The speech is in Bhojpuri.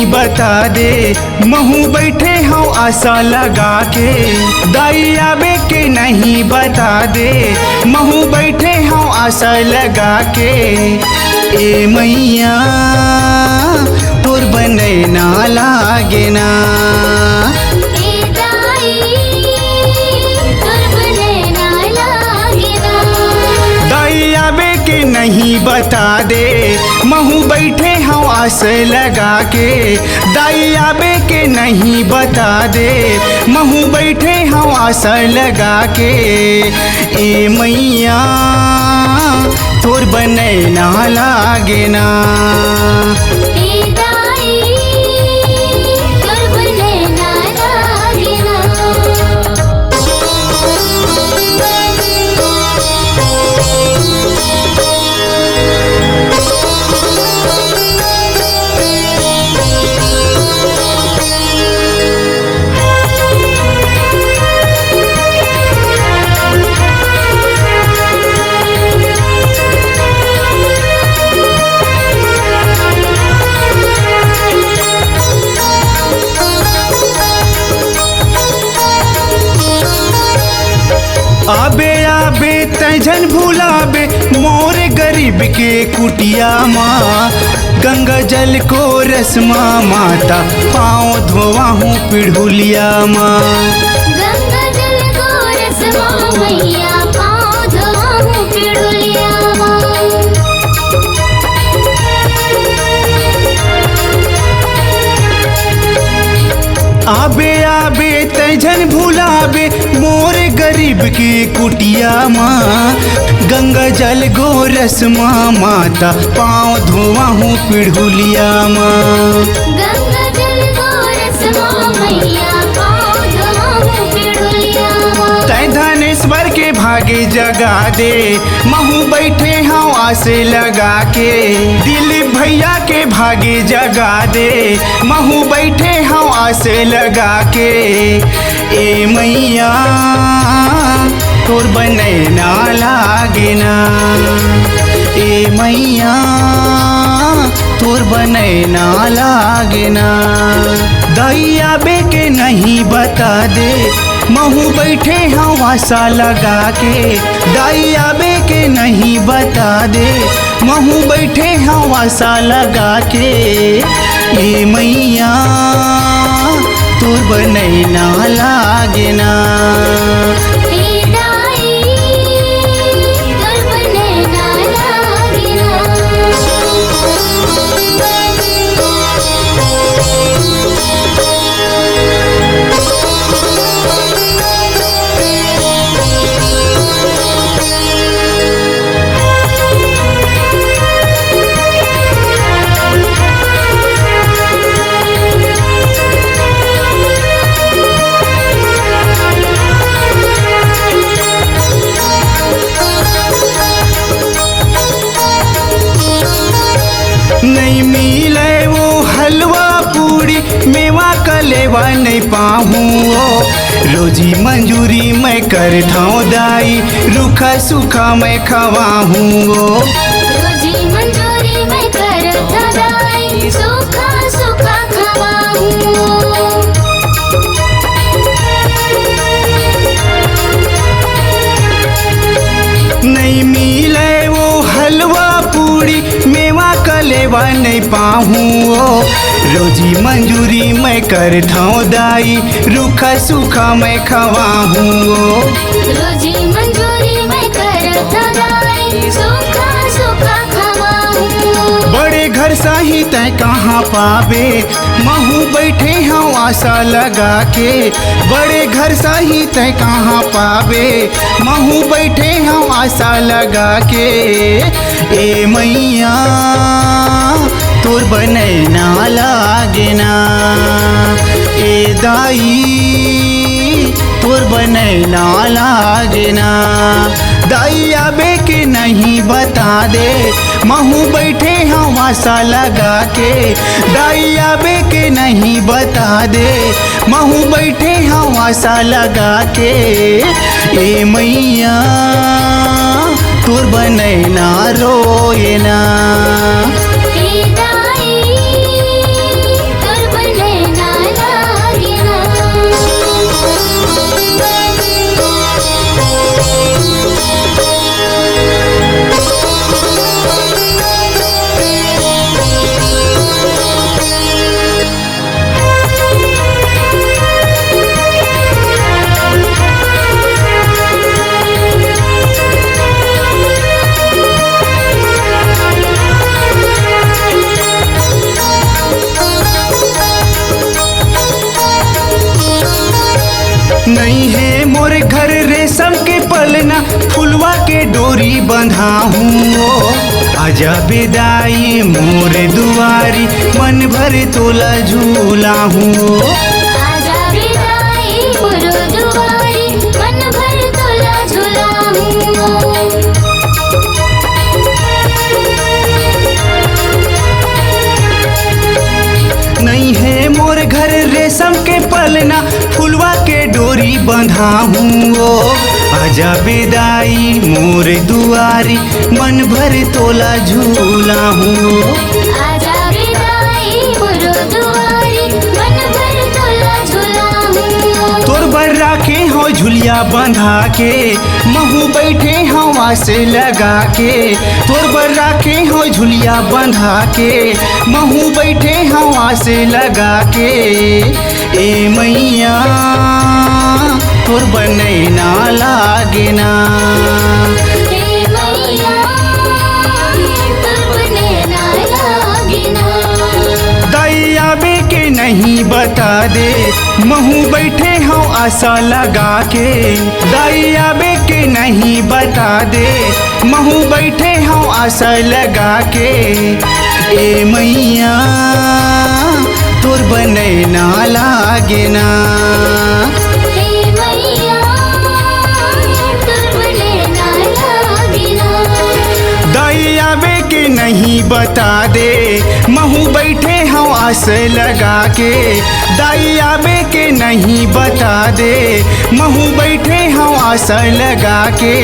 नहीं बता दे, महू बैठे हूँ आशा लगा के। दाई आबे के नहीं बता दे, महू बैठे हूँ आशा लगा के। ए मैया तोर बने ना लागे ना, के नहीं बता दे, महू बैठे हूँ आस लगा के। दाई आबे के नहीं बता दे, महू बैठे हूँ आस लगा के। ए मैया तोर बने ना लागे ना, आबे आबे तैजन भुलाबे मोर गरीब के कुटिया माँ। गंगा जल को रसमा माता पाँव धोवा हूँ पिढ़ुलिया माँ। गंगा जल को रसमा मैया पाँव धोवा हूँ पिढ़ुलिया माँ। आबे आबे तैजन भुलाबे मोर गरीब की कुटिया माँ। गंगा जल गोरस माँ माता पाँव धोवा हूँ पिढ़ुलिया माँ। गंगा जल गोरस माँ मैया पाँव धोवा हूँ पिढ़ुलिया माँ। तै धनेश्वर के भागे जगा दे, महू बैठे हूँ आस लगा के। दिलीप भैया के भागे जगा दे, महू बैठे हूँ आस लगा के। ए मैया तोर बने ना लागे ना, ए मैया तोर बने ना लागे ना। दाई आबे के नहीं बता दे, महू बैठे हूँ आशा लगा के। दाई आबे के नहीं बता दे, महू बैठे हूँ आशा लगा के। ए मैया तोर बने ना लागे ना, नहीं मिले वो हलवा पूरी मेवा कलेवा नहीं पाहूँ। रोजी मंजूरी मैं करता हूँ दाई, रूखा सूखा मैं खवाहूँ। रोजी मंजूरी मैं करता दाई, सूखा सूखा खवाहूँ। नहीं मिले वो हलवा पूरी मेवा कलेवा नहीं पाहूँ। रोजी मंजूरी मैं करता हूँ दाई, रूखा सूखा मैं खवाहूँ। रोजी मंजूरी मैं करता दाई, सूखा सूखा खवाहूँ। बड़े घर साही तय कहाँ पावे, महू बैठे हूँ आशा लगा के। बड़े घर साही तय कहाँ पावे, महू बैठे हूँ आशा लगा के। ए मैया तोर बने ना लागे ना, ए दाई तोर बने ना लागे ना। दाई आबे के नहीं बता दे, महू बैठे हूँ आशा लगा के। दाई आबे के नहीं बता दे, महू बैठे हूँ आशा लगा के। ए मैया तोर बने ना रोए ना, ए दाई तोर नहीं है मोर घर रेशम के पलना फुलवा के डोरी बंधा हूँ आजा बेदाई मोर दुआरी मन भर तोला झूला हूँ आजा विदाई मोर दुआरी मन भर तोला झुलाऊं नहीं है मोर घर रेशम के पलना फुलवा के डोरी बंधा हूँ आजा बेदाई मोर दुआरी मन भर तोला झूला हूँ आजा विदाई मोर दुआरी मन भर तोला झुलाऊं तोर बर राखे हो झुलिया बंधा के महू बैठे हवा से लगा के तोर बर राखे हो झुलिया बंधा के महू बैठे हवा से लगा के ए मैया तोर बने ना लागे ना हे मैया तुमने ना लागिना दैया बे के नहीं बता दे महू बैठे हूँ आशा लगा के दैया बे के नहीं बता दे महू बैठे हूँ आशा लगा के ए मैया तोर बने ना लागे ना हे मैया तुमने ना लागिना दैया बे के नहीं बता दे महू बैठे हूँ आस लगा के दैया बे के नहीं बता दे महू बैठे हूँ आस लगा के